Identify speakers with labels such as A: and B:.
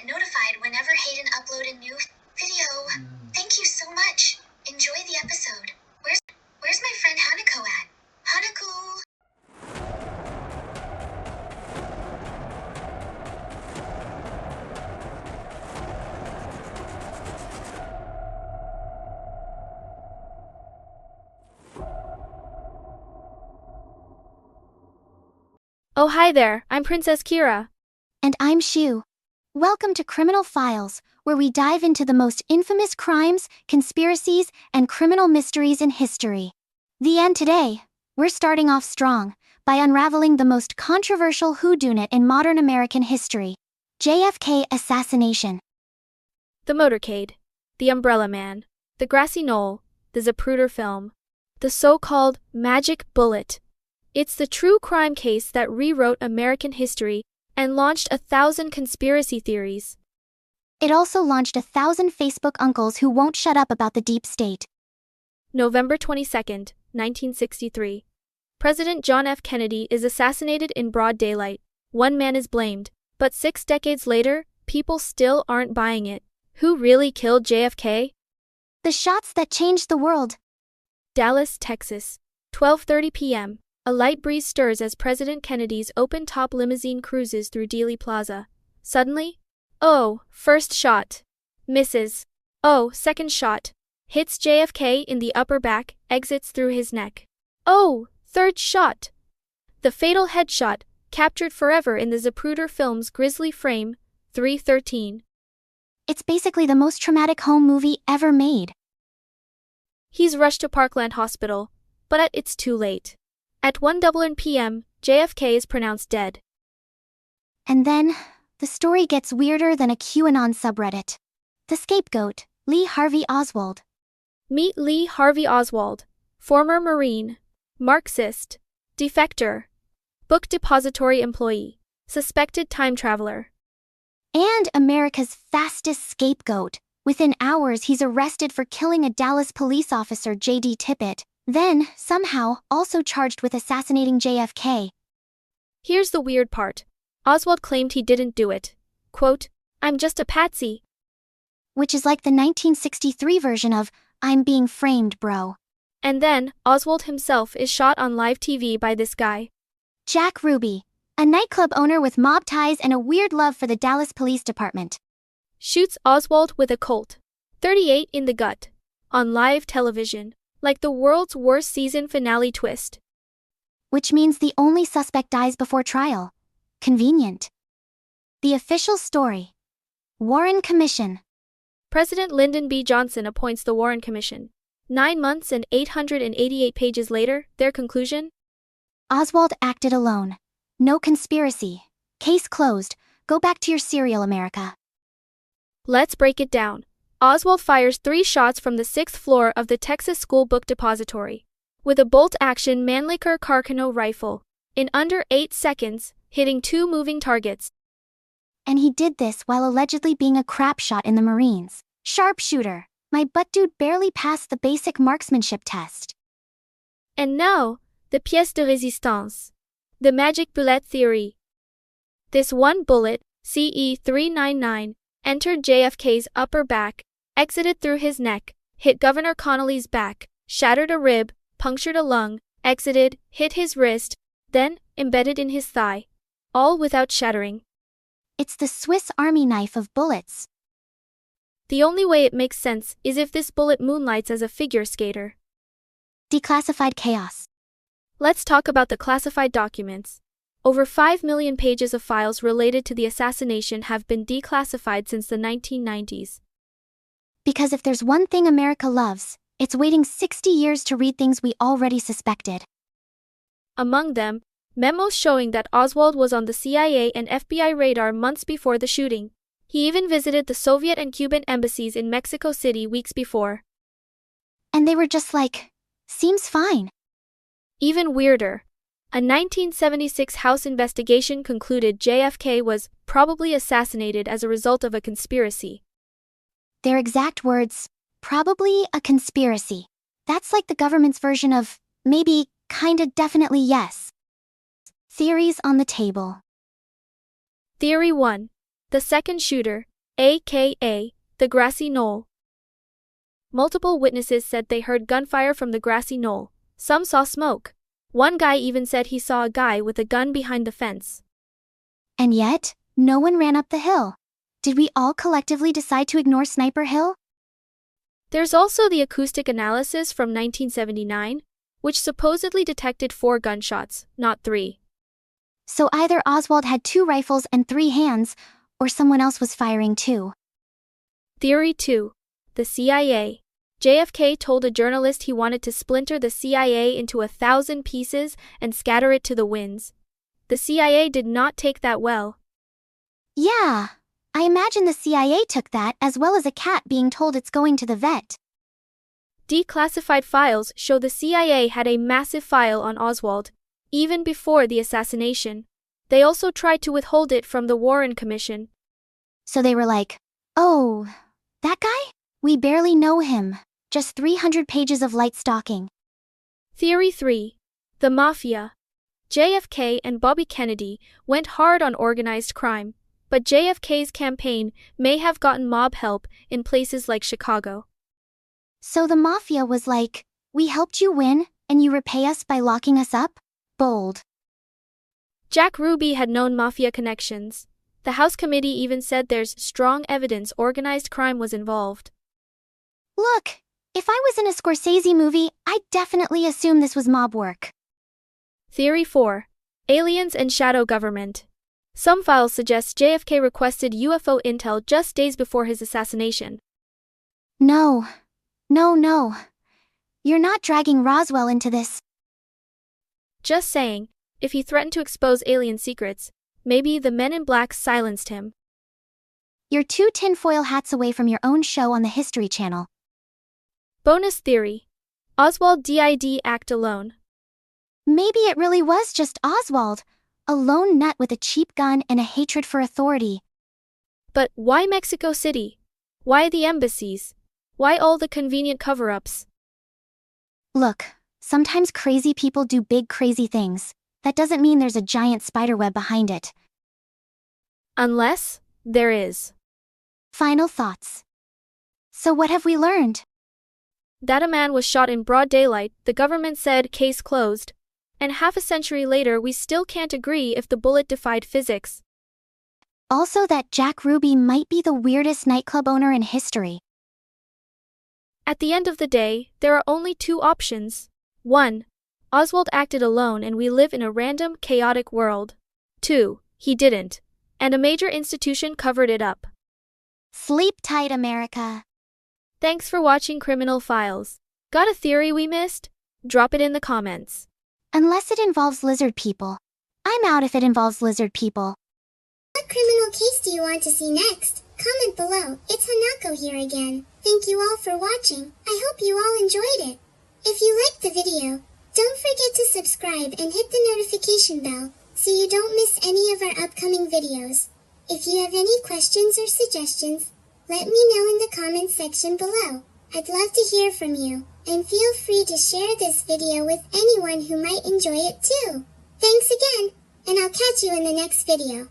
A: get notified whenever Hayden upload a new video. Thank you so much. Enjoy the episode. Where's my friend Hanako at? Hanako!
B: Oh hi there, I'm Princess Kira.
C: And I'm Xue. Welcome to Criminal Files, where we dive into the most infamous crimes, conspiracies, and criminal mysteries in history. And today, we're starting off strong by unraveling the most controversial whodunit in modern American history, JFK Assassination.
B: The motorcade, the umbrella man, the grassy knoll, the Zapruder film, the so-called magic bullet. It's the true crime case that rewrote American history and launched 1,000 conspiracy theories.
C: It also launched 1,000 Facebook uncles who won't shut up about the deep state.
B: November 22, 1963. President John F. Kennedy is assassinated in broad daylight. One man is blamed, but 6 decades later, people still aren't buying it. Who really killed JFK?
C: The shots that changed the world.
B: Dallas, Texas. 12:30 p.m. A light breeze stirs as President Kennedy's open-top limousine cruises through Dealey Plaza. Suddenly, oh, first shot. Misses. Oh, second shot. Hits JFK in the upper back, exits through his neck. Oh, third shot. The fatal headshot, captured forever in the Zapruder film's grisly frame, 313.
C: It's basically the most traumatic home movie ever made.
B: He's rushed to Parkland Hospital, but it's too late. At 1:00 p.m., JFK is pronounced dead.
C: And then, the story gets weirder than a QAnon subreddit. The scapegoat, Lee Harvey Oswald.
B: Meet Lee Harvey Oswald, former Marine, Marxist, defector, book depository employee, suspected time traveler.
C: And America's fastest scapegoat. Within hours he's arrested for killing a Dallas police officer, J.D. Tippit, then, somehow, also charged with assassinating JFK.
B: Here's the weird part. Oswald claimed he didn't do it. Quote, "I'm just a patsy."
C: Which is like the 1963 version of, "I'm being framed, bro."
B: And then, Oswald himself is shot on live TV by this guy.
C: Jack Ruby, a nightclub owner with mob ties and a weird love for the Dallas Police Department.
B: Shoots Oswald with a Colt. 38 in the gut. On live television. Like the world's worst season finale twist.
C: Which means the only suspect dies before trial. Convenient. The official story. Warren Commission.
B: President Lyndon B. Johnson appoints the Warren Commission. 9 months and 888 pages later, their conclusion?
C: Oswald acted alone. No conspiracy. Case closed. Go back to your cereal, America.
B: Let's break it down. Oswald fires 3 shots from the 6th floor of the Texas School Book Depository. With a bolt-action Mannlicher Carcano rifle. In under 8 seconds, hitting 2 moving targets.
C: And he did this while allegedly being a crap shot in the Marines. Sharpshooter. My butt dude barely passed the basic marksmanship test.
B: And now, the pièce de résistance. The magic bullet theory. This one bullet, CE 399, entered JFK's upper back, exited through his neck, hit Governor Connolly's back, shattered a rib, punctured a lung, exited, hit his wrist, then embedded in his thigh. All without shattering.
C: It's the Swiss Army knife of bullets.
B: The only way it makes sense is if this bullet moonlights as a figure skater.
C: Declassified chaos.
B: Let's talk about the classified documents. Over 5 million pages of files related to the assassination have been declassified since the 1990s.
C: Because if there's one thing America loves, it's waiting 60 years to read things we already suspected.
B: Among them, memos showing that Oswald was on the CIA and FBI radar months before the shooting. He even visited the Soviet and Cuban embassies in Mexico City weeks before.
C: And they were just like, seems fine.
B: Even weirder. A 1976 House investigation concluded JFK was probably assassinated as a result of a conspiracy.
C: Their exact words, probably a conspiracy. That's like the government's version of, maybe, kinda, definitely yes. Theories on the table.
B: Theory 1. The second shooter, aka the grassy knoll. Multiple witnesses said they heard gunfire from the grassy knoll. Some saw smoke. One guy even said he saw a guy with a gun behind the fence.
C: And yet, no one ran up the hill. Did we all collectively decide to ignore Sniper Hill?
B: There's also the acoustic analysis from 1979, which supposedly detected 4 gunshots, not 3.
C: So either Oswald had 2 rifles and 3 hands, or someone else was firing too.
B: Theory 2. The CIA. JFK told a journalist he wanted to splinter the CIA into 1,000 pieces and scatter it to the winds. The CIA did not take that well.
C: Yeah, I imagine the CIA took that as well as a cat being told it's going to the vet.
B: Declassified files show the CIA had a massive file on Oswald, even before the assassination. They also tried to withhold it from the Warren Commission.
C: So they were like, oh, that guy? We barely know him. Just 300 pages of light stalking.
B: Theory 3. The Mafia. JFK and Bobby Kennedy went hard on organized crime, but JFK's campaign may have gotten mob help in places like Chicago.
C: So the Mafia was like, we helped you win, and you repay us by locking us up? Bold.
B: Jack Ruby had known Mafia connections. The House committee even said there's strong evidence organized crime was involved.
C: Look, if I was in a Scorsese movie, I'd definitely assume this was mob work.
B: Theory 4. Aliens and shadow government. Some files suggest JFK requested UFO intel just days before his assassination.
C: No. You're not dragging Roswell into this.
B: Just saying, if he threatened to expose alien secrets, maybe the Men in Black silenced him.
C: You're 2 tinfoil hats away from your own show on the History Channel.
B: Bonus theory. Oswald did act alone.
C: Maybe it really was just Oswald, a lone nut with a cheap gun and a hatred for authority.
B: But why Mexico City? Why the embassies? Why all the convenient cover-ups?
C: Look, sometimes crazy people do big crazy things. That doesn't mean there's a giant spiderweb behind it.
B: Unless there is.
C: Final thoughts. So what have we learned?
B: That a man was shot in broad daylight, the government said case closed. And half a century later we still can't agree if the bullet defied physics.
C: Also that Jack Ruby might be the weirdest nightclub owner in history.
B: At the end of the day, there are only 2 options. 1. Oswald acted alone and we live in a random, chaotic world. 2. He didn't. And a major institution covered it up.
C: Sleep tight, America.
B: Thanks for watching Criminal Files. Got a theory we missed? Drop it in the comments.
C: Unless it involves lizard people. I'm out if it involves lizard people.
A: What criminal case do you want to see next? Comment below. It's Hanako here again. Thank you all for watching. I hope you all enjoyed it. If you liked the video, don't forget to subscribe and hit the notification bell so you don't miss any of our upcoming videos. If you have any questions or suggestions, let me know in the comments section below. I'd love to hear from you, and feel free to share this video with anyone who might enjoy it too. Thanks again, and I'll catch you in the next video.